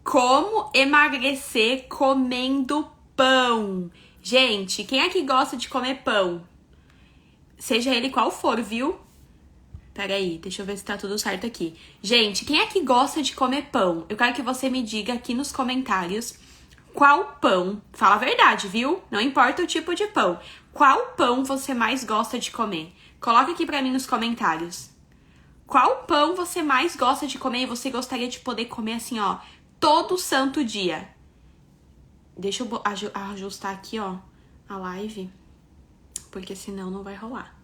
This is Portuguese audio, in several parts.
Como emagrecer comendo pão? Gente, quem é que gosta de comer pão? Seja ele qual for, viu? Peraí, deixa eu ver se tá tudo certo aqui. Gente, quem é que gosta de comer pão? Eu quero que você me diga aqui nos comentários qual pão, fala a verdade, viu? Não importa o tipo de pão. Qual pão você mais gosta de comer? Coloca aqui pra mim nos comentários. Qual pão você mais gosta de comer e você gostaria de poder comer assim, ó, todo santo dia? Deixa eu ajustar aqui, ó, a live, porque senão não vai rolar.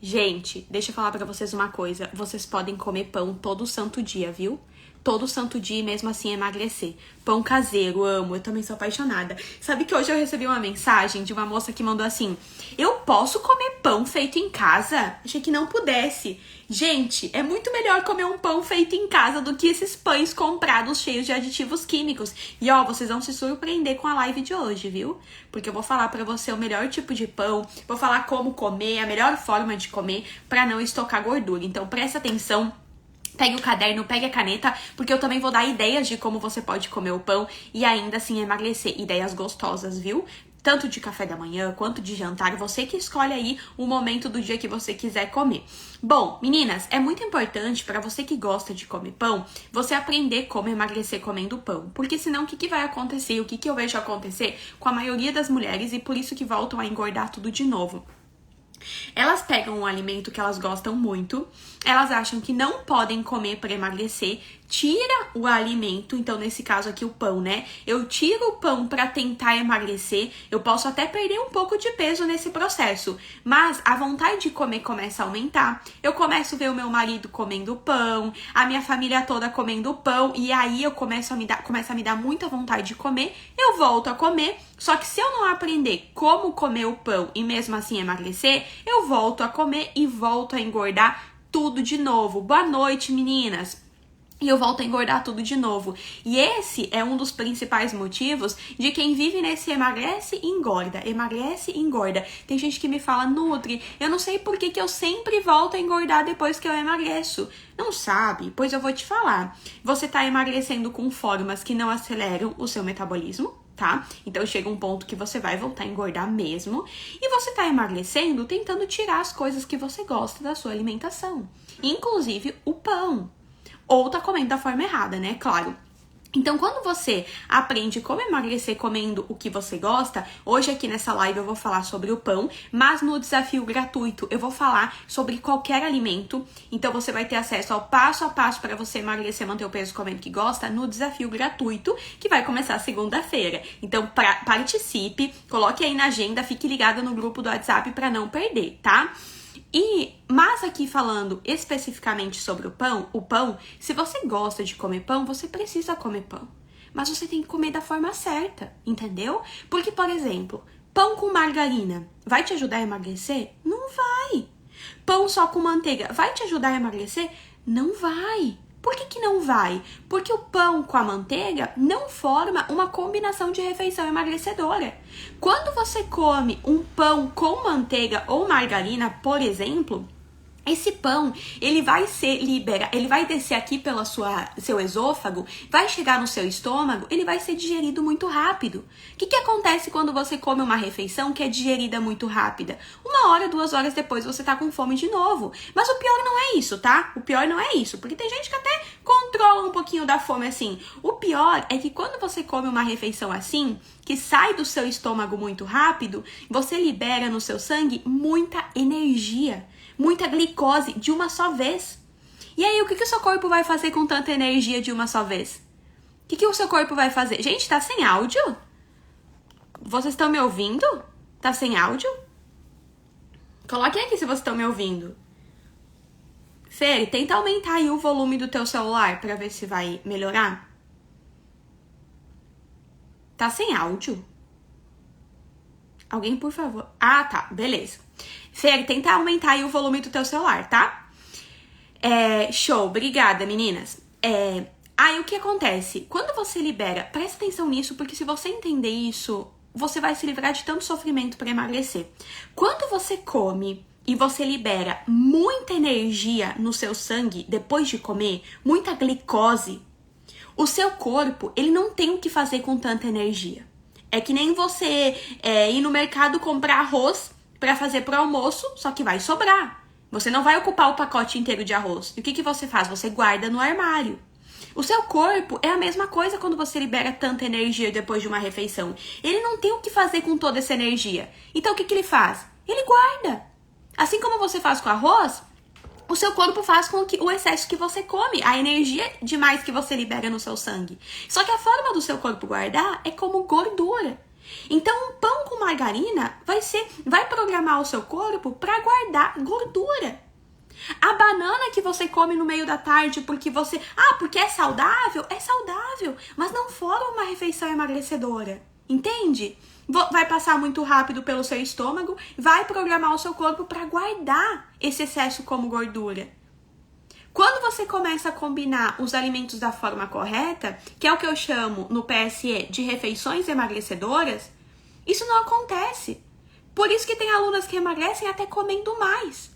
Gente, deixa eu falar pra vocês uma coisa. Vocês podem comer pão todo santo dia, viu? Todo santo dia e mesmo assim emagrecer. Pão caseiro, amo, eu também sou apaixonada. Sabe que hoje eu recebi uma mensagem de uma moça que mandou assim: eu posso comer pão feito em casa? Achei que não pudesse. Gente, é muito melhor comer um pão feito em casa do que esses pães comprados cheios de aditivos químicos. E ó, vocês vão se surpreender com a live de hoje, viu? Porque eu vou falar pra você o melhor tipo de pão, vou falar como comer, a melhor forma de comer pra não estocar gordura. Então presta atenção. Pegue o caderno, pegue a caneta, porque eu também vou dar ideias de como você pode comer o pão e ainda assim emagrecer. Ideias gostosas, viu? Tanto de café da manhã quanto de jantar, você que escolhe aí o momento do dia que você quiser comer. Bom, meninas, é muito importante para você que gosta de comer pão, você aprender como emagrecer comendo pão. Porque senão o que vai acontecer? O que eu vejo acontecer com a maioria das mulheres e por isso que voltam a engordar tudo de novo? Elas pegam um alimento que elas gostam muito, elas acham que não podem comer para emagrecer, tira o alimento, então nesse caso aqui o pão, né? Eu tiro o pão para tentar emagrecer, eu posso até perder um pouco de peso nesse processo, mas a vontade de comer começa a aumentar. Eu começo a ver o meu marido comendo pão, a minha família toda comendo pão, e aí eu começa a me dar muita vontade de comer, eu volto a comer. Só que se eu não aprender como comer o pão e mesmo assim emagrecer, eu volto a comer e volto a engordar tudo de novo. Boa noite, meninas! E eu volto a engordar tudo de novo. E esse é um dos principais motivos de quem vive nesse emagrece e engorda. Emagrece e engorda. Tem gente que me fala, Nutri, eu não sei por que eu sempre volto a engordar depois que eu emagreço. Não sabe? Pois eu vou te falar. Você tá emagrecendo com formas que não aceleram o seu metabolismo, tá? Então chega um ponto que você vai voltar a engordar mesmo. E você tá emagrecendo tentando tirar as coisas que você gosta da sua alimentação. Inclusive o pão. Ou tá comendo da forma errada, né? Claro. Então, quando você aprende como emagrecer comendo o que você gosta, hoje aqui nessa live eu vou falar sobre o pão, mas no desafio gratuito eu vou falar sobre qualquer alimento. Então, você vai ter acesso ao passo a passo para você emagrecer, manter o peso comendo o que gosta no desafio gratuito, que vai começar segunda-feira. Então, participe, coloque aí na agenda, fique ligado no grupo do WhatsApp para não perder, tá? Mas aqui falando especificamente sobre o pão, se você gosta de comer pão, você precisa comer pão. Mas você tem que comer da forma certa, entendeu? Porque, por exemplo, pão com margarina vai te ajudar a emagrecer? Não vai. Pão só com manteiga vai te ajudar a emagrecer? Não vai. Por que não vai? Porque o pão com a manteiga não forma uma combinação de refeição emagrecedora. Quando você come um pão com manteiga ou margarina, por exemplo, esse pão, ele vai ele vai descer aqui pelo seu esôfago, vai chegar no seu estômago, ele vai ser digerido muito rápido. O que acontece quando você come uma refeição que é digerida muito rápida? 1 hora, 2 horas depois você tá com fome de novo. Mas o pior não é isso, tá? O pior não é isso, porque tem gente que até controla um pouquinho da fome assim. O pior é que quando você come uma refeição assim, que sai do seu estômago muito rápido, você libera no seu sangue muita energia. Muita glicose de uma só vez. E aí, o que o seu corpo vai fazer com tanta energia de uma só vez? O que o seu corpo vai fazer? Gente, tá sem áudio? Vocês estão me ouvindo? Tá sem áudio? Coloquem aqui se vocês estão me ouvindo. Fer, tenta aumentar aí o volume do teu celular pra ver se vai melhorar. Tá sem áudio? Alguém, por favor. Ah, tá. Beleza. Fer, tenta aumentar aí o volume do teu celular, tá? Show. Obrigada, meninas. Aí, o que acontece? Quando você libera, presta atenção nisso, porque se você entender isso, você vai se livrar de tanto sofrimento para emagrecer. Quando você come e você libera muita energia no seu sangue depois de comer, muita glicose, O seu corpo, ele não tem o que fazer com tanta energia. É que nem você ir no mercado comprar arroz para fazer pro almoço, só que vai sobrar. Você não vai ocupar o pacote inteiro de arroz. E o que você faz? Você guarda no armário. O seu corpo é a mesma coisa quando você libera tanta energia depois de uma refeição. Ele não tem o que fazer com toda essa energia. Então o que ele faz? Ele guarda. Assim como você faz com arroz, o seu corpo faz com que o excesso que você come, a energia demais que você libera no seu sangue. Só que a forma do seu corpo guardar é como gordura. Então, um pão com margarina vai programar o seu corpo para guardar gordura. A banana que você come no meio da tarde porque porque é saudável, mas não forma uma refeição emagrecedora. Entende? Vai passar muito rápido pelo seu estômago, vai programar o seu corpo para guardar esse excesso como gordura. Quando você começa a combinar os alimentos da forma correta, que é o que eu chamo no PSE de refeições emagrecedoras, isso não acontece. Por isso que tem alunas que emagrecem até comendo mais.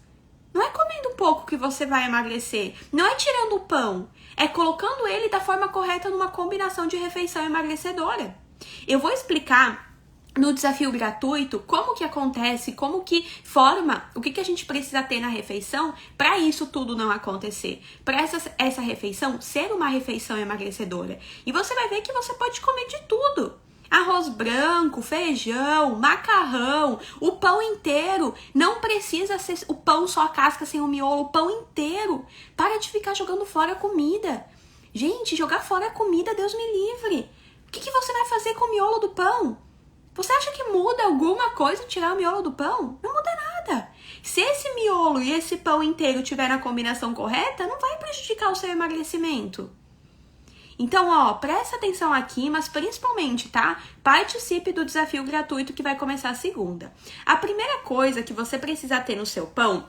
Não é comendo pouco que você vai emagrecer, não é tirando o pão, é colocando ele da forma correta numa combinação de refeição emagrecedora. Eu vou explicar no desafio gratuito como que acontece, como que forma, o que a gente precisa ter na refeição para isso tudo não acontecer. Para essa refeição ser uma refeição emagrecedora. E você vai ver que você pode comer de tudo. Arroz branco, feijão, macarrão, o pão inteiro. Não precisa ser o pão só a casca sem o miolo, o pão inteiro. Para de ficar jogando fora a comida. Gente, jogar fora a comida, Deus me livre. O que você vai fazer com o miolo do pão? Você acha que muda alguma coisa tirar o miolo do pão? Não muda nada. Se esse miolo e esse pão inteiro tiver na combinação correta, não vai prejudicar o seu emagrecimento. Então, presta atenção aqui, mas principalmente, tá? Participe do desafio gratuito que vai começar segunda. A primeira coisa que você precisa ter no seu pão,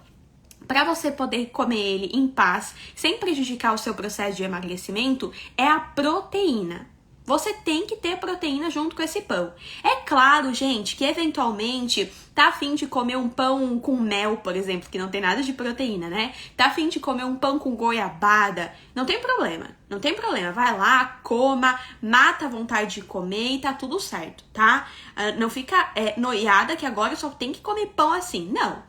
para você poder comer ele em paz, sem prejudicar o seu processo de emagrecimento, é a proteína. Você tem que ter proteína junto com esse pão. É claro, gente, que eventualmente tá afim de comer um pão com mel, por exemplo, que não tem nada de proteína, né? Tá afim de comer um pão com goiabada, não tem problema. Não tem problema, vai lá, coma, mata a vontade de comer e tá tudo certo, tá? Não fica noiada que agora só tem que comer pão assim, não.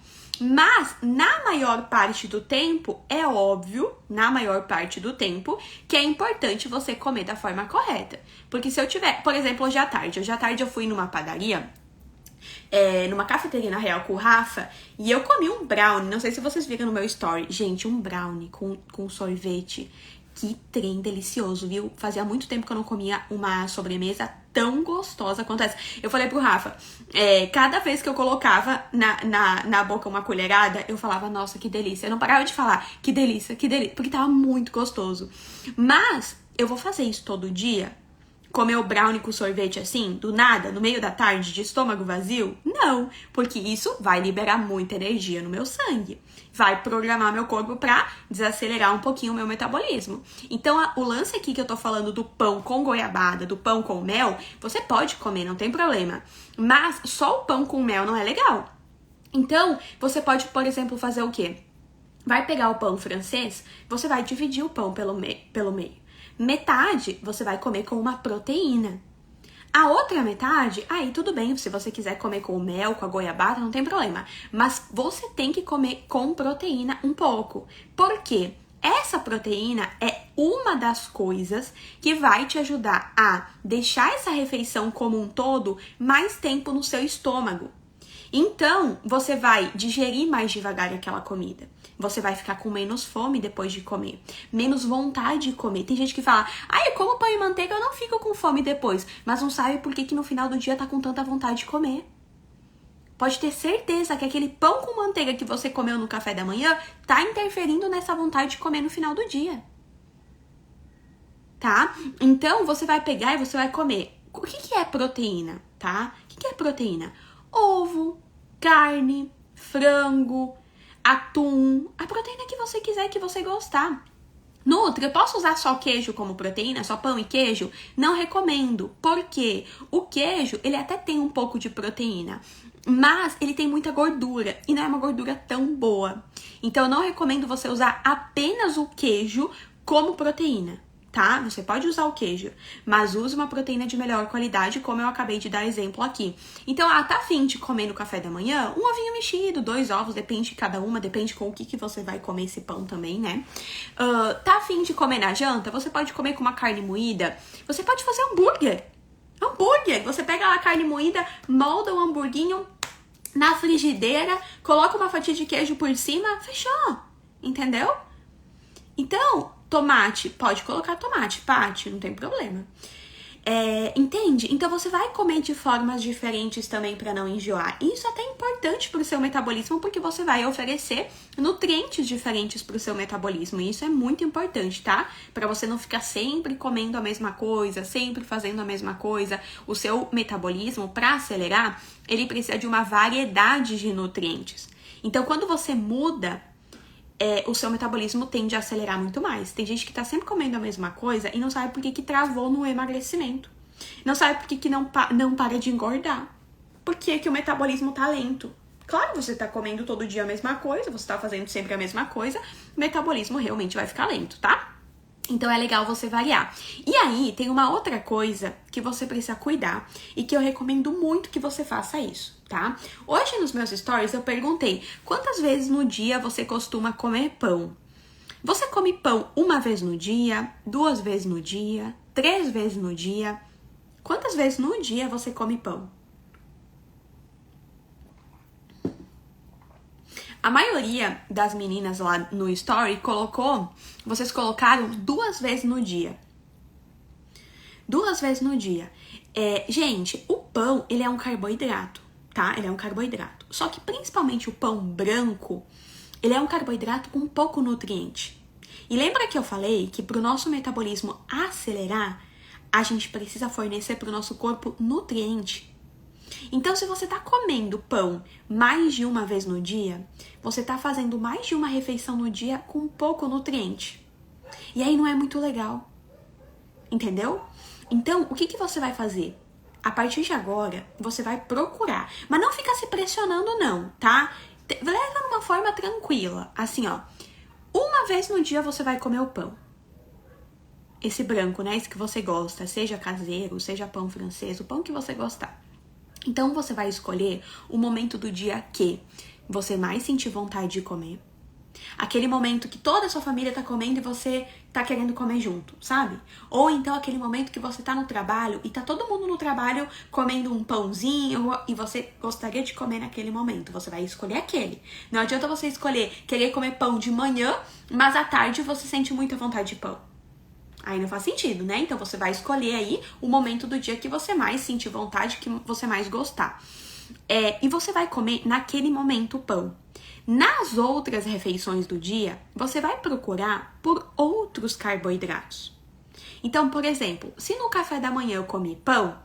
Mas, na maior parte do tempo, é óbvio, na maior parte do tempo, que é importante você comer da forma correta. Porque se eu tiver, por exemplo, hoje à tarde eu fui numa padaria, numa cafeteria na real com o Rafa, e eu comi um brownie, não sei se vocês viram no meu story, gente, um brownie com sorvete. Que trem delicioso, viu? Fazia muito tempo que eu não comia uma sobremesa tão gostosa quanto essa. Eu falei pro Rafa, cada vez que eu colocava na boca uma colherada, eu falava, nossa, que delícia. Eu não parava de falar, que delícia, porque tava muito gostoso. Mas eu vou fazer isso todo dia? Comer o brownie com sorvete assim, do nada, no meio da tarde, de estômago vazio? Não, porque isso vai liberar muita energia no meu sangue. Vai programar meu corpo pra desacelerar um pouquinho o meu metabolismo. Então, o lance aqui que eu tô falando do pão com goiabada, do pão com mel, você pode comer, não tem problema. Mas só o pão com mel não é legal. Então, você pode, por exemplo, fazer o quê? Vai pegar o pão francês, você vai dividir o pão pelo meio. Metade você vai comer com uma proteína. A outra metade, aí tudo bem, se você quiser comer com o mel, com a goiabada, não tem problema. Mas você tem que comer com proteína um pouco. Por quê? Essa proteína é uma das coisas que vai te ajudar a deixar essa refeição como um todo mais tempo no seu estômago. Então, você vai digerir mais devagar aquela comida. Você vai ficar com menos fome depois de comer. Menos vontade de comer. Tem gente que fala, eu como pão e manteiga, eu não fico com fome depois. Mas não sabe por que no final do dia tá com tanta vontade de comer. Pode ter certeza que aquele pão com manteiga que você comeu no café da manhã tá interferindo nessa vontade de comer no final do dia. Tá? Então, você vai pegar e você vai comer. O que é proteína, tá? O que é proteína? Ovo, carne, frango, atum, a proteína que você quiser, que você gostar. Nutri, eu posso usar só queijo como proteína, só pão e queijo? Não recomendo, porque o queijo, ele até tem um pouco de proteína, mas ele tem muita gordura e não é uma gordura tão boa. Então eu não recomendo você usar apenas o queijo como proteína, tá? Você pode usar o queijo, mas use uma proteína de melhor qualidade, como eu acabei de dar exemplo aqui. Então, tá afim de comer no café da manhã? Um ovinho mexido, 2 ovos, depende de cada uma, depende com o que você vai comer esse pão também, né? Tá afim de comer na janta? Você pode comer com uma carne moída, você pode fazer hambúrguer. Você pega lá a carne moída, molda o hamburguinho na frigideira, coloca uma fatia de queijo por cima, fechou, entendeu? Então, tomate, pode colocar tomate, Paty, não tem problema. Entende? Então você vai comer de formas diferentes também para não enjoar. Isso até é importante para o seu metabolismo, porque você vai oferecer nutrientes diferentes para o seu metabolismo. E isso é muito importante, tá? Para você não ficar sempre comendo a mesma coisa, sempre fazendo a mesma coisa. O seu metabolismo, para acelerar, ele precisa de uma variedade de nutrientes. Então, quando você muda, o seu metabolismo tende a acelerar muito mais. Tem gente que tá sempre comendo a mesma coisa e não sabe por que travou no emagrecimento. Não sabe por que não para de engordar. Por que o metabolismo tá lento. Claro, você tá comendo todo dia a mesma coisa, você tá fazendo sempre a mesma coisa, o metabolismo realmente vai ficar lento, tá? Então é legal você variar. E aí, tem uma outra coisa que você precisa cuidar e que eu recomendo muito que você faça isso, tá? Hoje nos meus stories eu perguntei quantas vezes no dia você costuma comer pão. Você come pão uma vez no dia, 2 vezes no dia, 3 vezes no dia? Quantas vezes no dia você come pão? A maioria das meninas lá no story vocês colocaram 2 vezes no dia. 2 vezes no dia. Gente, o pão, ele é um carboidrato, tá? Ele é um carboidrato. Só que principalmente o pão branco, ele é um carboidrato com pouco nutriente. E lembra que eu falei que para o nosso metabolismo acelerar, a gente precisa fornecer para o nosso corpo nutriente. Então, se você tá comendo pão mais de uma vez no dia, você tá fazendo mais de uma refeição no dia com pouco nutriente. E aí não é muito legal. Entendeu? Então, o que você vai fazer? A partir de agora, você vai procurar. Mas não fica se pressionando não, tá? Leva de uma forma tranquila. Assim, ó. Uma vez no dia você vai comer o pão. Esse branco, né? Esse que você gosta. Seja caseiro, seja pão francês, o pão que você gostar. Então, você vai escolher o momento do dia que você mais sentir vontade de comer. Aquele momento que toda a sua família tá comendo e você tá querendo comer junto, sabe? Ou então aquele momento que você tá no trabalho e tá todo mundo no trabalho comendo um pãozinho e você gostaria de comer naquele momento. Você vai escolher aquele. Não adianta você escolher querer comer pão de manhã, mas à tarde você sente muita vontade de pão. Aí não faz sentido, né? Então você vai escolher aí o momento do dia que você mais sentir vontade, que você mais gostar. E você vai comer naquele momento o pão. Nas outras refeições do dia, você vai procurar por outros carboidratos. Então, por exemplo, se no café da manhã eu comi pão,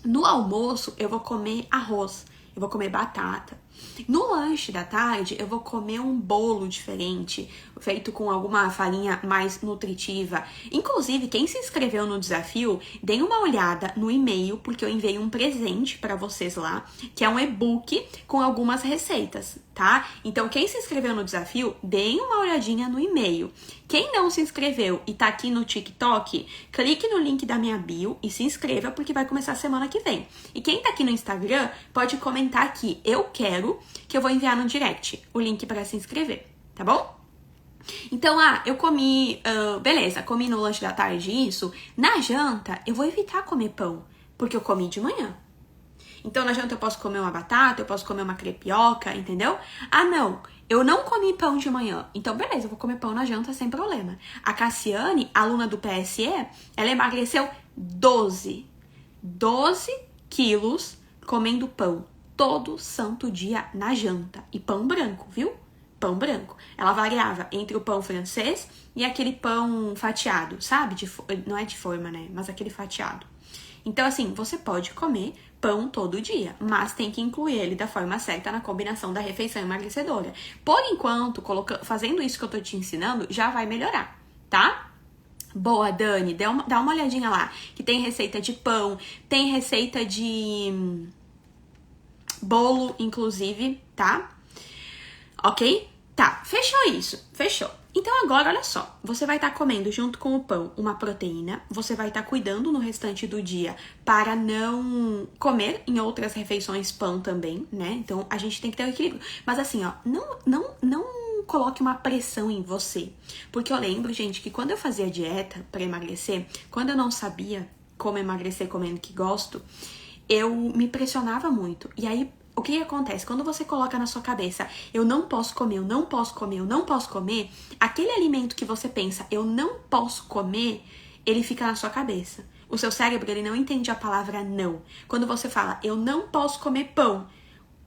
no almoço eu vou comer arroz, eu vou comer batata. No lanche da tarde, eu vou comer um bolo diferente, feito com alguma farinha mais nutritiva. Inclusive, quem se inscreveu no desafio, deem uma olhada no e-mail, porque eu enviei um presente para vocês lá, que é um e-book com algumas receitas, tá? Então, quem se inscreveu no desafio, deem uma olhadinha no e-mail. Quem não se inscreveu e tá aqui no TikTok, clique no link da minha bio e se inscreva, porque vai começar semana que vem. E quem tá aqui no Instagram, pode comentar aqui, eu quero, que eu vou enviar no direct o link para se inscrever, tá bom? Então, eu comi, beleza, comi no lanche da tarde isso. Na janta, eu vou evitar comer pão, porque eu comi de manhã. Então, na janta eu posso comer uma batata, eu posso comer uma crepioca, entendeu? Não, eu não comi pão de manhã. Então, beleza, eu vou comer pão na janta sem problema. A Cassiane, aluna do PSE, ela emagreceu 12 quilos comendo pão todo santo dia na janta. E pão branco, viu? Pão branco. Ela variava entre o pão francês e aquele pão fatiado, sabe? Não é de forma, né? Mas aquele fatiado. Então, assim, você pode comer pão todo dia, mas tem que incluir ele da forma certa na combinação da refeição emagrecedora. Por enquanto, fazendo isso que eu tô te ensinando, já vai melhorar, tá? Boa, Dani, dá uma olhadinha lá, que tem receita de pão, tem receita de bolo, inclusive, tá? Ok? Tá, fechou isso, fechou. Então agora, olha só, você vai estar comendo junto com o pão uma proteína, você vai estar cuidando no restante do dia para não comer em outras refeições pão também, né? Então a gente tem que ter um equilíbrio. Mas assim, ó, não coloque uma pressão em você. Porque eu lembro, gente, que quando eu fazia dieta para emagrecer, quando eu não sabia como emagrecer comendo o que gosto, eu me pressionava muito. E aí, o que acontece? Quando você coloca na sua cabeça, eu não posso comer, eu não posso comer, eu não posso comer, aquele alimento que você pensa, eu não posso comer, ele fica na sua cabeça. O seu cérebro, ele não entende a palavra não. Quando você fala, eu não posso comer pão,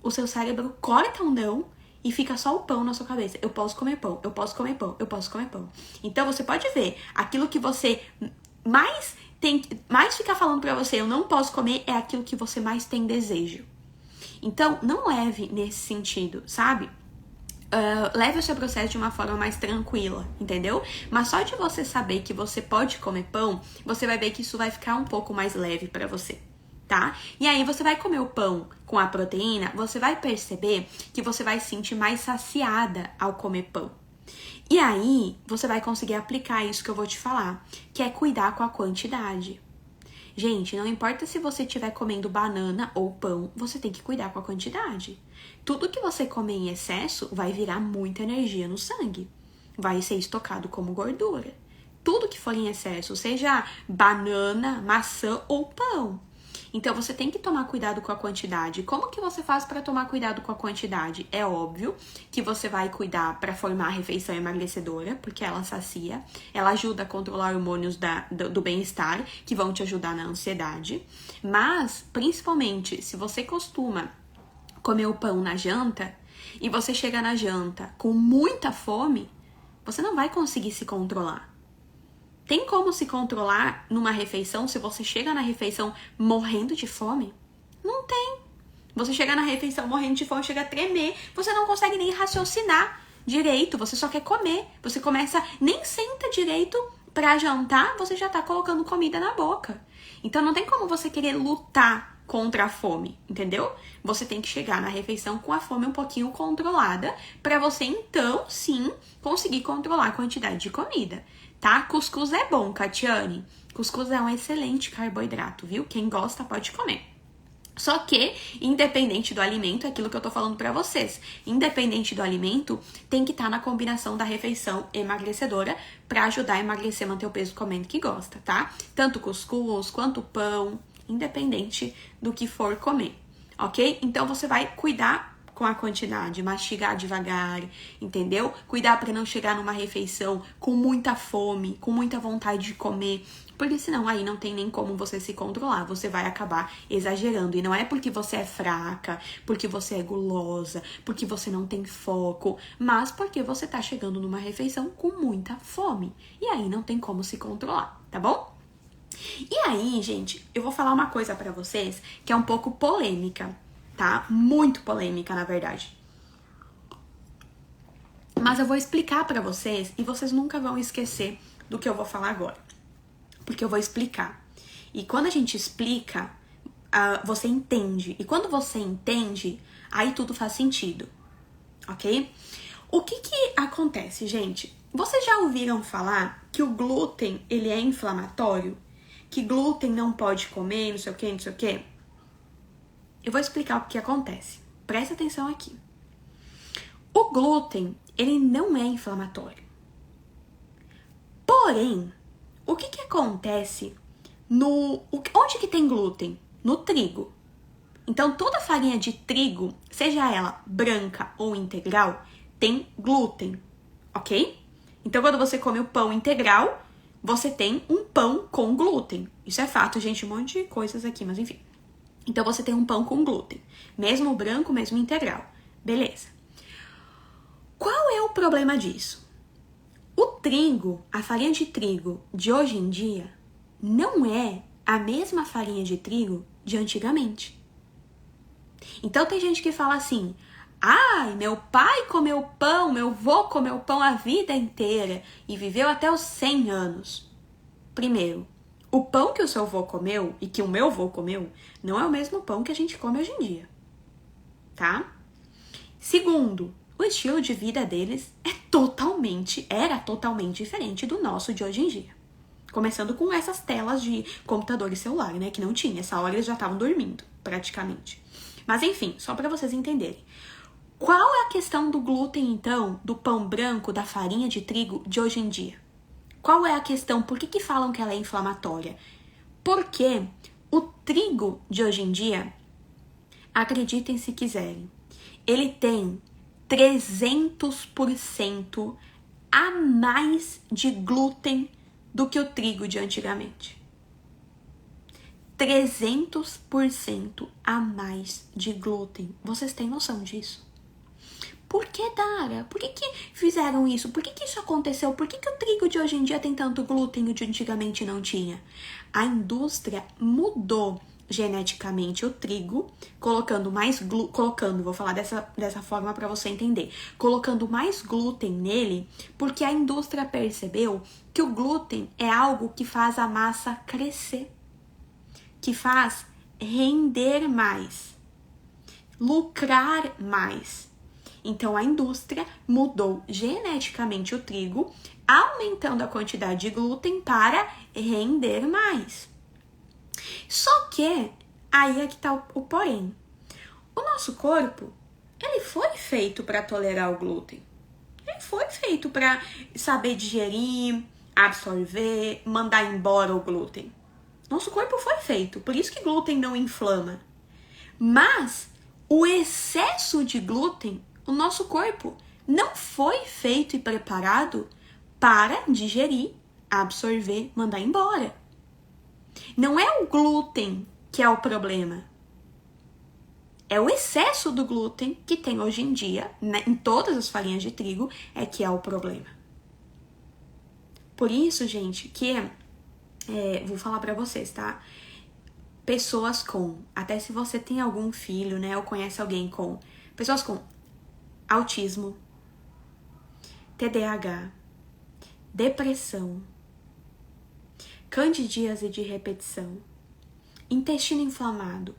o seu cérebro corta o não e fica só o pão na sua cabeça. Eu posso comer pão, eu posso comer pão, eu posso comer pão. Então, você pode ver, aquilo que você mais fica falando pra você, eu não posso comer, é aquilo que você mais tem desejo. Então, não leve nesse sentido, sabe? Leve o seu processo de uma forma mais tranquila, entendeu? Mas só de você saber que você pode comer pão, você vai ver que isso vai ficar um pouco mais leve pra você, tá? E aí você vai comer o pão com a proteína, você vai perceber que você vai se sentir mais saciada ao comer pão. E aí você vai conseguir aplicar isso que eu vou te falar, que é cuidar com a quantidade. Gente, não importa se você estiver comendo banana ou pão, você tem que cuidar com a quantidade. Tudo que você comer em excesso vai virar muita energia no sangue. Vai ser estocado como gordura. Tudo que for em excesso, seja banana, maçã ou pão. Então, você tem que tomar cuidado com a quantidade. Como que você faz para tomar cuidado com a quantidade? É óbvio que você vai cuidar para formar a refeição emagrecedora, porque ela sacia, ela ajuda a controlar hormônios do bem-estar, que vão te ajudar na ansiedade. Mas, principalmente, se você costuma comer o pão na janta, e você chega na janta com muita fome, você não vai conseguir se controlar. Tem como se controlar numa refeição se você chega na refeição morrendo de fome? Não tem. Você chega na refeição morrendo de fome, chega a tremer, você não consegue nem raciocinar direito, você só quer comer. Você começa, nem senta direito pra jantar, você já tá colocando comida na boca. Então não tem como você querer lutar contra a fome, entendeu? Você tem que chegar na refeição com a fome um pouquinho controlada, pra você então, sim, conseguir controlar a quantidade de comida. Tá? Cuscuz é bom, Catiane. Cuscuz é um excelente carboidrato, viu? Quem gosta pode comer. Só que, independente do alimento, é aquilo que eu tô falando pra vocês. Independente do alimento, tem que estar na combinação da refeição emagrecedora pra ajudar a emagrecer, manter o peso comendo que gosta, tá? Tanto cuscuz quanto pão, independente do que for comer, ok? Então, você vai cuidar com a quantidade, mastigar devagar, entendeu? Cuidar para não chegar numa refeição com muita fome, com muita vontade de comer, porque senão aí não tem nem como você se controlar, você vai acabar exagerando. E não é porque você é fraca, porque você é gulosa, porque você não tem foco, mas porque você tá chegando numa refeição com muita fome. E aí não tem como se controlar, tá bom? E aí, gente, eu vou falar uma coisa pra vocês que é um pouco polêmica, tá? Muito polêmica, na verdade. Mas eu vou explicar pra vocês e vocês nunca vão esquecer do que eu vou falar agora. Porque eu vou explicar. E quando a gente explica, você entende. E quando você entende, aí tudo faz sentido, ok? O que acontece, gente? Vocês já ouviram falar que o glúten, ele é inflamatório? Que glúten não pode comer, não sei o que, não sei o que? Eu vou explicar o que acontece. Presta atenção aqui. O glúten, ele não é inflamatório. Porém, o que acontece onde que tem glúten? No trigo. Então, toda farinha de trigo, seja ela branca ou integral, tem glúten, ok? Então, quando você come o pão integral, você tem um pão com glúten. Isso é fato, gente, um monte de coisas aqui, mas enfim. Então, você tem um pão com glúten. Mesmo branco, mesmo integral. Beleza. Qual é o problema disso? O trigo, a farinha de trigo de hoje em dia, não é a mesma farinha de trigo de antigamente. Então, tem gente que fala assim, ai, meu pai comeu pão, meu vô comeu pão a vida inteira e viveu até os 100 anos. Primeiro, o pão que o seu vô comeu e que o meu vô comeu não é o mesmo pão que a gente come hoje em dia, tá? Segundo, o estilo de vida deles era totalmente diferente do nosso de hoje em dia. Começando com essas telas de computador e celular, né? Que não tinha. Essa hora eles já estavam dormindo, praticamente. Mas enfim, só para vocês entenderem. Qual é a questão do glúten, então, do pão branco, da farinha de trigo de hoje em dia? Qual é a questão? Por que falam que ela é inflamatória? Porque o trigo de hoje em dia, acreditem se quiserem, ele tem 300% a mais de glúten do que o trigo de antigamente. 300% a mais de glúten. Vocês têm noção disso? Por que, Dara? Por que fizeram isso? Por que isso aconteceu? Por que o trigo de hoje em dia tem tanto glúten e o de antigamente não tinha? A indústria mudou geneticamente o trigo, colocando mais vou falar dessa forma para você entender, colocando mais glúten nele, porque a indústria percebeu que o glúten é algo que faz a massa crescer, que faz render mais, lucrar mais. Então a indústria mudou geneticamente o trigo, aumentando a quantidade de glúten para render mais. Só que, aí é que tá o porém. O nosso corpo, ele foi feito para tolerar o glúten. Ele foi feito para saber digerir, absorver, mandar embora o glúten. Nosso corpo foi feito, por isso que glúten não inflama. Mas o excesso de glúten, o nosso corpo não foi feito e preparado para digerir, absorver, mandar embora. Não é o glúten que é o problema. É o excesso do glúten que tem hoje em dia, né, em todas as farinhas de trigo, é que é o problema. Por isso, gente, que vou falar pra vocês, tá? Pessoas com, até se você tem algum filho, né, ou conhece alguém com, pessoas com autismo, TDAH, depressão, candidíase de repetição, intestino inflamado,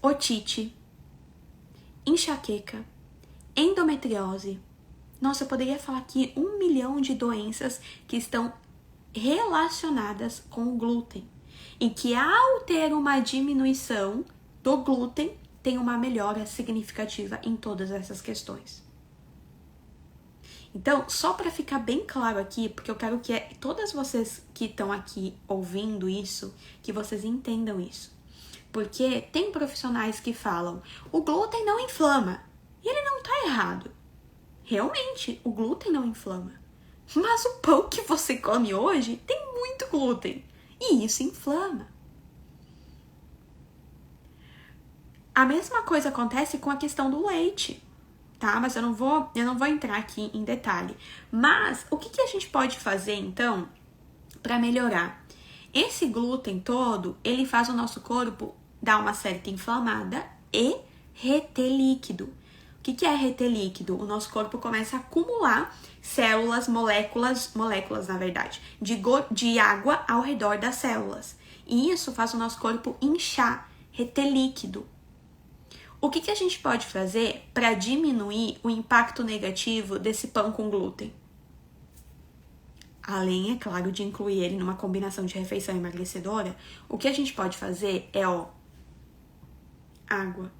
otite, enxaqueca, endometriose. Nossa, eu poderia falar aqui 1 milhão de doenças que estão relacionadas com o glúten. E que ao ter uma diminuição do glúten, tem uma melhora significativa em todas essas questões. Então, só para ficar bem claro aqui, porque eu quero que todas vocês que estão aqui ouvindo isso, que vocês entendam isso. Porque tem profissionais que falam, o glúten não inflama. E ele não tá errado. Realmente, o glúten não inflama. Mas o pão que você come hoje tem muito glúten. E isso inflama. A mesma coisa acontece com a questão do leite, tá? Mas eu não vou entrar aqui em detalhe. Mas o que a gente pode fazer, então, para melhorar? Esse glúten todo, ele faz o nosso corpo dar uma certa inflamada e reter líquido. O que é reter líquido? O nosso corpo começa a acumular células, moléculas na verdade, de água ao redor das células. E isso faz o nosso corpo inchar, reter líquido. O que a gente pode fazer para diminuir o impacto negativo desse pão com glúten? Além, é claro, de incluir ele numa combinação de refeição emagrecedora, o que a gente pode fazer é, água.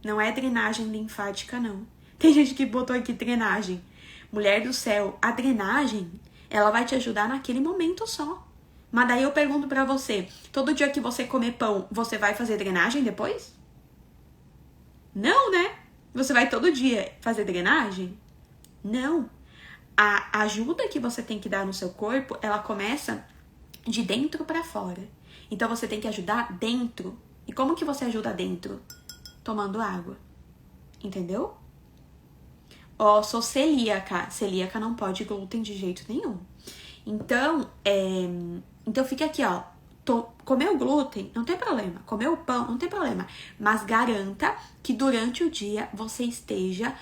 Não é drenagem linfática, não. Tem gente que botou aqui drenagem. Mulher do céu, a drenagem, ela vai te ajudar naquele momento só. Mas daí eu pergunto pra você, todo dia que você comer pão, você vai fazer drenagem depois? Não, né? Você vai todo dia fazer drenagem? Não. A ajuda que você tem que dar no seu corpo, ela começa de dentro pra fora. Então você tem que ajudar dentro. E como que você ajuda dentro? Tomando água. Entendeu? Sou celíaca. Celíaca não pode glúten de jeito nenhum. Então fica aqui, comer o glúten, não tem problema. Comer o pão, não tem problema. Mas garanta que durante o dia você esteja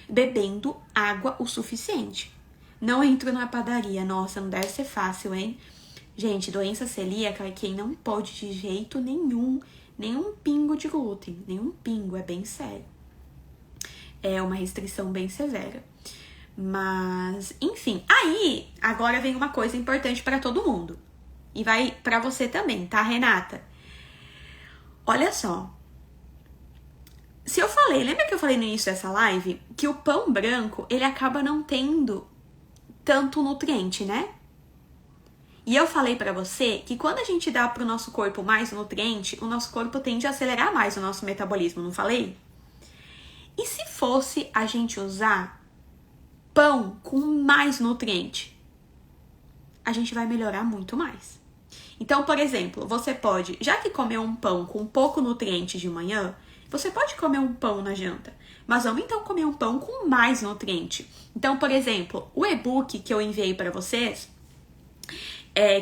bebendo água o suficiente. Não entro na padaria. Nossa, não deve ser fácil, hein? Gente, doença celíaca é quem não pode de jeito nenhum Nenhum pingo de glúten, nenhum pingo, é bem sério. É uma restrição bem severa. Mas, enfim, aí agora vem uma coisa importante para todo mundo. E vai para você também, tá, Renata? Olha só. Se eu falei, lembra que eu falei no início dessa live que o pão branco, ele acaba não tendo tanto nutriente, né? E eu falei pra você que quando a gente dá pro nosso corpo mais nutriente, o nosso corpo tende a acelerar mais o nosso metabolismo, não falei? E se fosse a gente usar pão com mais nutriente? A gente vai melhorar muito mais. Então, por exemplo, você pode, já que comer um pão com pouco nutriente de manhã, você pode comer um pão na janta, mas vamos então comer um pão com mais nutriente. Então, por exemplo, o e-book que eu enviei para vocês,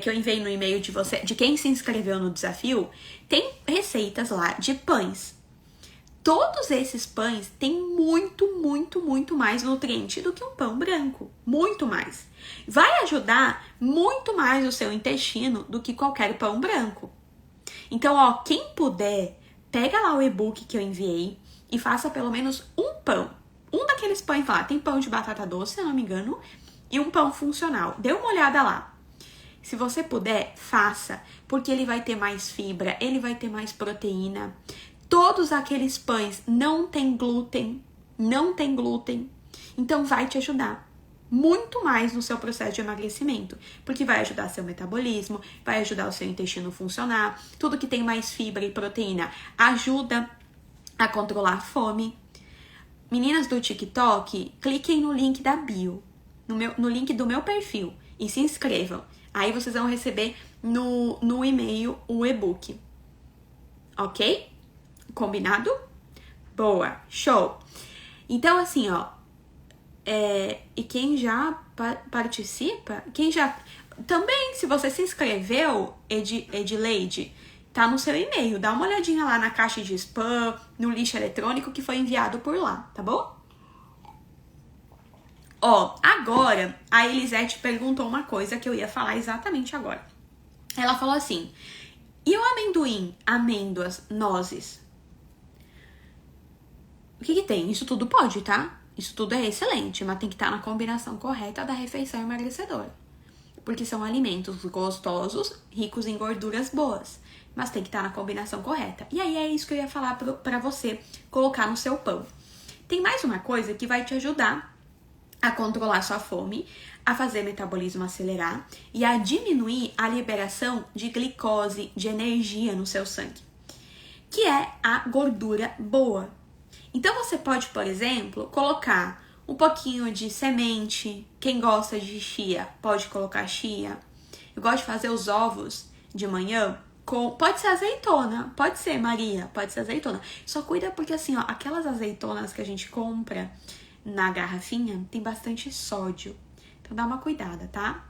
que eu enviei no e-mail de você, de quem se inscreveu no desafio, tem receitas lá de pães. Todos esses pães têm muito, muito, muito mais nutriente do que um pão branco. Muito mais. Vai ajudar muito mais o seu intestino do que qualquer pão branco. Então, ó, quem puder, pega lá o e-book que eu enviei e faça pelo menos um pão. Um daqueles pães lá. Tem pão de batata doce, se eu não me engano, e um pão funcional. Dê uma olhada lá. Se você puder, faça, porque ele vai ter mais fibra, ele vai ter mais proteína. Todos aqueles pães não tem glúten, então vai te ajudar muito mais no seu processo de emagrecimento, porque vai ajudar seu metabolismo, vai ajudar o seu intestino a funcionar, tudo que tem mais fibra e proteína ajuda a controlar a fome. Meninas do TikTok, cliquem no link da bio, no link do meu perfil e se inscrevam. Aí vocês vão receber no e-mail o e-book. Ok? Combinado? Boa, show! Então, assim, ó, e quem já participa, quem já... Também, se você se inscreveu, Edileide, tá no seu e-mail. Dá uma olhadinha lá na caixa de spam, no lixo eletrônico que foi enviado por lá, tá bom? Ó, agora, a Elisete perguntou uma coisa que eu ia falar exatamente agora. Ela falou assim, e o amendoim, amêndoas, nozes? O que tem? Isso tudo pode, tá? Isso tudo é excelente, mas tem que estar na combinação correta da refeição emagrecedora. Porque são alimentos gostosos, ricos em gorduras boas. Mas tem que estar na combinação correta. E aí é isso que eu ia falar pra você colocar no seu pão. Tem mais uma coisa que vai te ajudar a controlar sua fome, a fazer metabolismo acelerar e a diminuir a liberação de glicose, de energia no seu sangue, que é a gordura boa. Então você pode, por exemplo, colocar um pouquinho de semente. Quem gosta de chia, pode colocar chia. Eu gosto de fazer os ovos de manhã com... Pode ser azeitona, pode ser, Maria, pode ser azeitona. Só cuida porque assim, ó, aquelas azeitonas que a gente compra na garrafinha tem bastante sódio. Então dá uma cuidada, tá?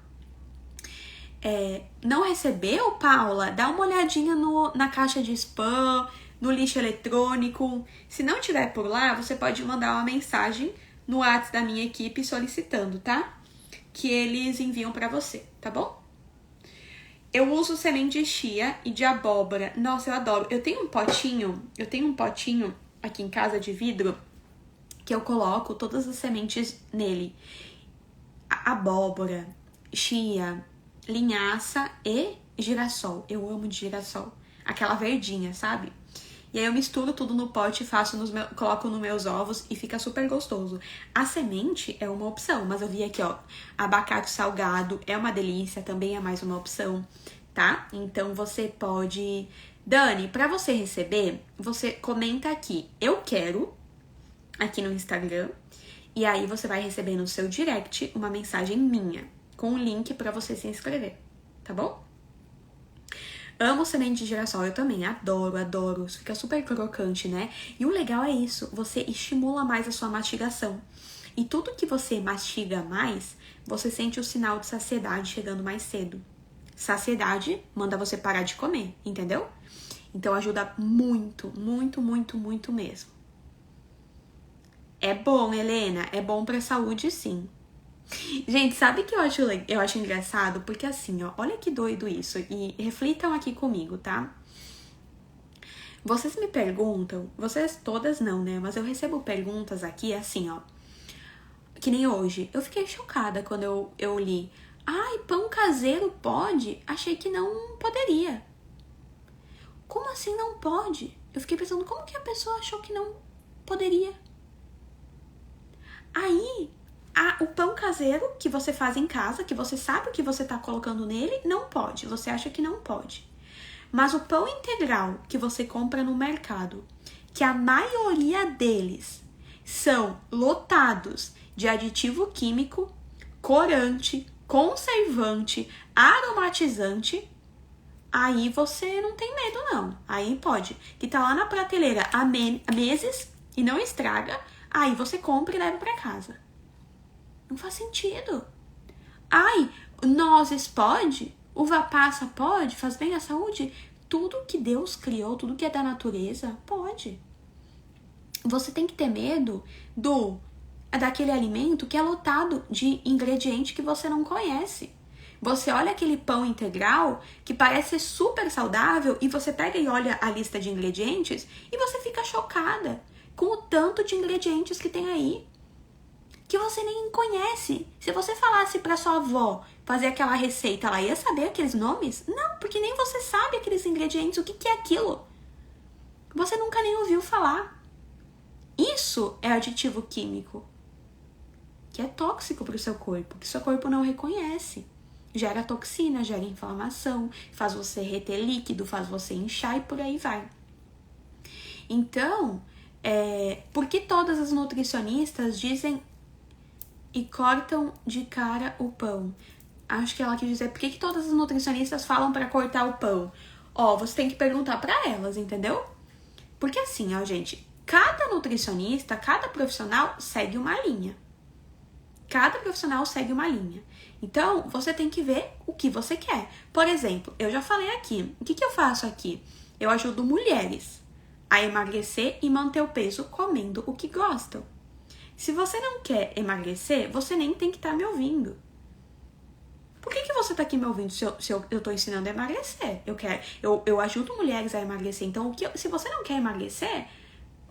Não recebeu, Paula? Dá uma olhadinha na caixa de spam, no lixo eletrônico. Se não tiver por lá, você pode mandar uma mensagem no WhatsApp da minha equipe solicitando, tá? Que eles enviam pra você, tá bom? Eu uso semente de chia e de abóbora. Nossa, eu adoro. Eu tenho um potinho aqui em casa de vidro que eu coloco todas as sementes nele. Abóbora, chia, linhaça e girassol. Eu amo de girassol. Aquela verdinha, sabe? E aí eu misturo tudo no pote e coloco nos meus ovos e fica super gostoso. A semente é uma opção, mas eu vi aqui, ó, abacate salgado é uma delícia, também é mais uma opção, tá? Então você pode... Dani, pra você receber, você comenta aqui, eu quero, aqui no Instagram, e aí você vai receber no seu direct uma mensagem minha, com o link pra você se inscrever, tá bom? Amo semente de girassol, eu também, adoro, isso fica super crocante, né? E o legal é isso, você estimula mais a sua mastigação. E tudo que você mastiga mais, você sente o sinal de saciedade chegando mais cedo. Saciedade manda você parar de comer, entendeu? Então ajuda muito, muito, muito, muito mesmo. É bom, Helena, é bom pra saúde, sim. Gente, sabe o que eu acho engraçado? Porque assim, ó, olha que doido isso. E reflitam aqui comigo, tá? Vocês me perguntam, vocês todas não, né? Mas eu recebo perguntas aqui assim, ó. Que nem hoje. Eu fiquei chocada quando eu li. Ai, pão caseiro pode? Achei que não poderia. Como assim não pode? Eu fiquei pensando, como que a pessoa achou que não poderia? Aí, o pão caseiro que você faz em casa, que você sabe o que você tá colocando nele, não pode. Você acha que não pode. Mas o pão integral que você compra no mercado, que a maioria deles são lotados de aditivo químico, corante, conservante, aromatizante, aí você não tem medo não. Aí pode. Que tá lá na prateleira há meses e não estraga, aí você compra e leva pra casa. Não faz sentido. Ai, nozes pode? Uva passa pode? Faz bem à saúde? Tudo que Deus criou, tudo que é da natureza, pode. Você tem que ter medo daquele alimento que é lotado de ingrediente que você não conhece. Você olha aquele pão integral que parece super saudável e você pega e olha a lista de ingredientes e você fica chocada com o tanto de ingredientes que tem aí, que você nem conhece. Se você falasse pra sua avó fazer aquela receita, ela ia saber aqueles nomes? Não, porque nem você sabe aqueles ingredientes, o que é aquilo. Você nunca nem ouviu falar. Isso é aditivo químico, que é tóxico pro seu corpo, que seu corpo não reconhece. Gera toxina, gera inflamação, faz você reter líquido, faz você inchar e por aí vai. Então, por que todas as nutricionistas dizem e cortam de cara o pão? Acho que ela quis dizer, por que todas as nutricionistas falam pra cortar o pão? Ó, você tem que perguntar pra elas, entendeu? Porque assim, ó, gente, cada nutricionista, cada profissional segue uma linha. Cada profissional segue uma linha. Então, você tem que ver o que você quer. Por exemplo, eu já falei aqui, o que eu faço aqui? Eu ajudo mulheres a emagrecer e manter o peso comendo o que gostam. Se você não quer emagrecer, você nem tem que estar me ouvindo. Por que você tá aqui me ouvindo se eu tô ensinando a emagrecer? Eu ajudo mulheres a emagrecer. Então, se você não quer emagrecer,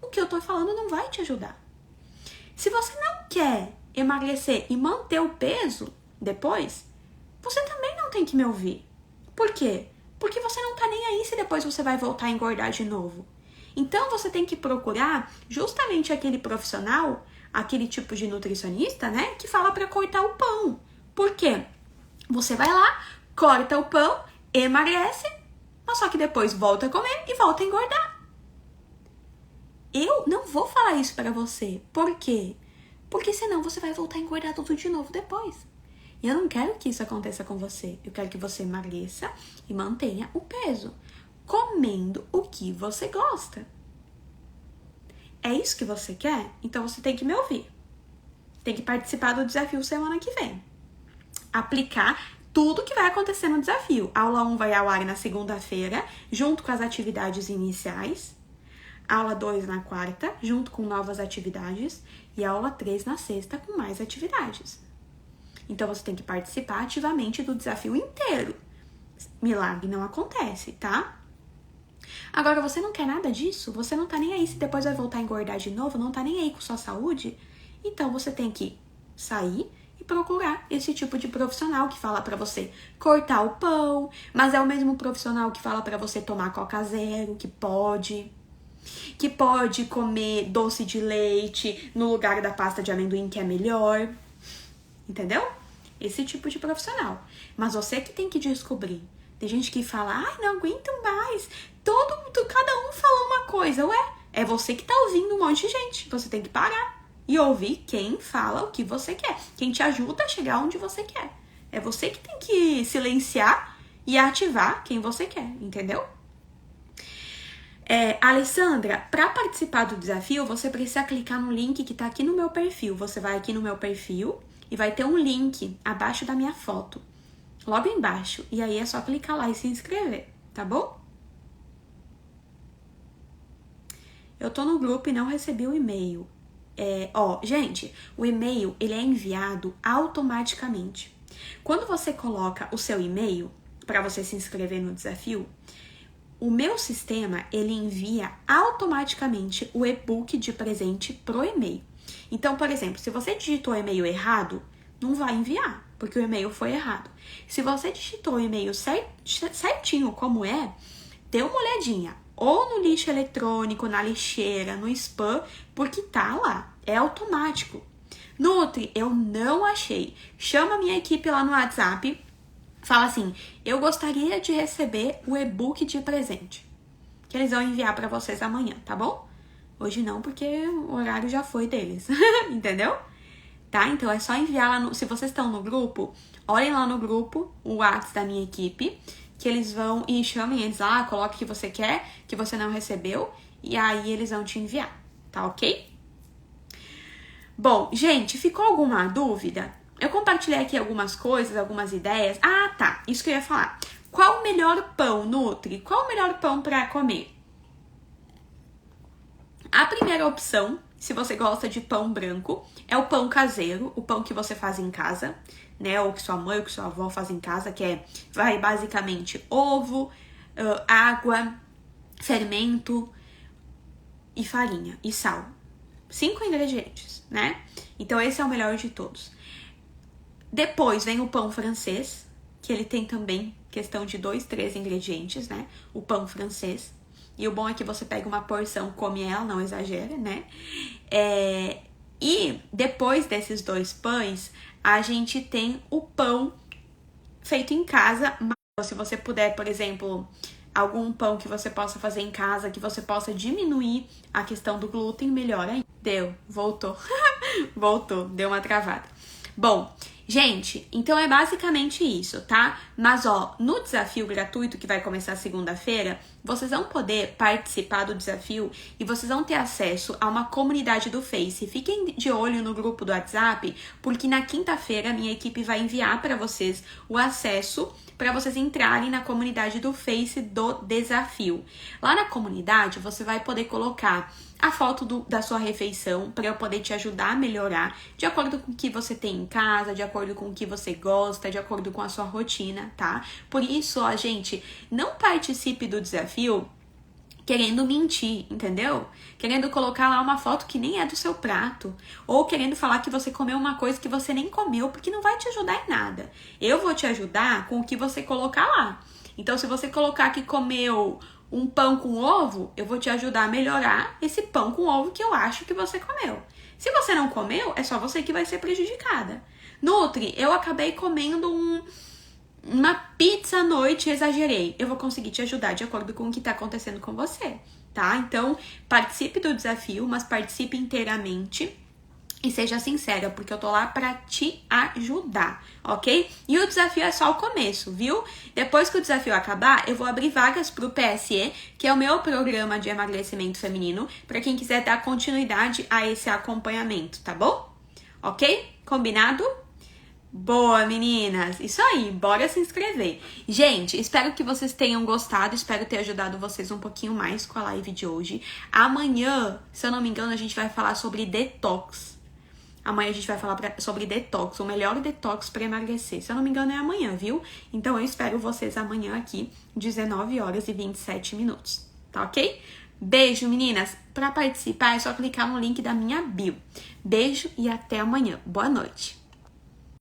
o que eu tô falando não vai te ajudar. Se você não quer emagrecer e manter o peso depois, você também não tem que me ouvir. Por quê? Porque você não tá nem aí se depois você vai voltar a engordar de novo. Então, você tem que procurar justamente aquele profissional, aquele tipo de nutricionista, né, que fala pra cortar o pão. Por quê? Você vai lá, corta o pão, emagrece, mas só que depois volta a comer e volta a engordar. Eu não vou falar isso pra você. Por quê? Porque senão você vai voltar a engordar tudo de novo depois. E eu não quero que isso aconteça com você. Eu quero que você emagreça e mantenha o peso, comendo o que você gosta. É isso que você quer? Então você tem que me ouvir. Tem que participar do desafio semana que vem. Aplicar tudo que vai acontecer no desafio. Aula 1 vai ao ar na segunda-feira, junto com as atividades iniciais. Aula 2 na quarta, junto com novas atividades. E aula 3 na sexta, com mais atividades. Então, você tem que participar ativamente do desafio inteiro. Milagre não acontece, tá? Agora, você não quer nada disso? Você não tá nem aí se depois vai voltar a engordar de novo? Não tá nem aí com sua saúde? Então, você tem que sair e procurar esse tipo de profissional que fala pra você cortar o pão, mas é o mesmo profissional que fala pra você tomar Coca Zero, que pode comer doce de leite no lugar da pasta de amendoim, que é melhor. Entendeu? Esse tipo de profissional. Mas você que tem que descobrir. Tem gente que fala, ai, não aguento mais. Cada um fala uma coisa. Ué, é você que tá ouvindo um monte de gente. Você tem que parar e ouvir quem fala o que você quer. Quem te ajuda a chegar onde você quer. É você que tem que silenciar e ativar quem você quer, entendeu? Alessandra, para participar do desafio, você precisa clicar no link que tá aqui no meu perfil. Você vai aqui no meu perfil e vai ter um link abaixo da minha foto. Logo embaixo. E aí é só clicar lá e se inscrever, tá bom? Eu tô no grupo e não recebi o e-mail. Gente, o e-mail, ele é enviado automaticamente. Quando você coloca o seu e-mail para você se inscrever no desafio, o meu sistema, ele envia automaticamente o e-book de presente pro e-mail. Então, por exemplo, se você digitou o e-mail errado, não vai enviar, porque o e-mail foi errado. Se você digitou o e-mail certinho como é, dê uma olhadinha, ou no lixo eletrônico, na lixeira, no spam, porque tá lá, é automático. Nutri, eu não achei. Chama a minha equipe lá no WhatsApp, fala assim, eu gostaria de receber o e-book de presente, que eles vão enviar pra vocês amanhã, tá bom? Hoje não, porque o horário já foi deles, entendeu? Tá? Então é só enviar lá no... Se vocês estão no grupo, olhem lá no grupo, o WhatsApp da minha equipe, que eles vão e chamem eles lá, coloque o que você quer, que você não recebeu, e aí eles vão te enviar, tá ok? Bom, gente, ficou alguma dúvida? Eu compartilhei aqui algumas coisas, algumas ideias. Ah, tá, isso que eu ia falar. Qual o melhor pão, Nutri? Qual o melhor pão pra comer? A primeira opção, se você gosta de pão branco, é o pão caseiro, o pão que você faz em casa, né? Ou que sua mãe ou que sua avó faz em casa, que vai basicamente ovo, água, fermento e farinha e sal. 5 ingredientes, né? Então esse é o melhor de todos. Depois vem o pão francês, que ele tem também questão de 2, 3 ingredientes, né? O pão francês. E o bom é que você pega uma porção, come ela, não exagera, né? E depois desses 2 pães, a gente tem o pão feito em casa. Mas se você puder, por exemplo, algum pão que você possa fazer em casa, que você possa diminuir a questão do glúten, melhor ainda. Deu, voltou. Voltou, deu uma travada. Bom, gente, então é basicamente isso, tá? Mas, ó, no desafio gratuito que vai começar segunda-feira, vocês vão poder participar do desafio e vocês vão ter acesso a uma comunidade do Face. Fiquem de olho no grupo do WhatsApp, porque na quinta-feira a minha equipe vai enviar para vocês o acesso para vocês entrarem na comunidade do Face do desafio. Lá na comunidade, você vai poder colocar a foto da sua refeição para eu poder te ajudar a melhorar de acordo com o que você tem em casa, de acordo com o que você gosta, de acordo com a sua rotina, tá? Por isso, ó, gente, não participe do desafio querendo mentir, entendeu? Querendo colocar lá uma foto que nem é do seu prato. Ou querendo falar que você comeu uma coisa que você nem comeu, porque não vai te ajudar em nada. Eu vou te ajudar com o que você colocar lá. Então, se você colocar que comeu um pão com ovo, eu vou te ajudar a melhorar esse pão com ovo que eu acho que você comeu. Se você não comeu, é só você que vai ser prejudicada. Nutri, eu acabei comendo uma pizza à noite, exagerei. Eu vou conseguir te ajudar de acordo com o que tá acontecendo com você, tá? Então, participe do desafio, mas participe inteiramente e seja sincera, porque eu tô lá pra te ajudar, ok? E o desafio é só o começo, viu? Depois que o desafio acabar, eu vou abrir vagas pro PSE, que é o meu programa de emagrecimento feminino, pra quem quiser dar continuidade a esse acompanhamento, tá bom? Ok? Combinado? Boa, meninas! Isso aí, bora se inscrever. Gente, espero que vocês tenham gostado, espero ter ajudado vocês um pouquinho mais com a live de hoje. Amanhã, se eu não me engano, a gente vai falar sobre detox. Amanhã a gente vai falar sobre detox, o melhor detox para emagrecer. Se eu não me engano, é amanhã, viu? Então eu espero vocês amanhã aqui, 19h27, tá ok? Beijo, meninas! Para participar é só clicar no link da minha bio. Beijo e até amanhã. Boa noite!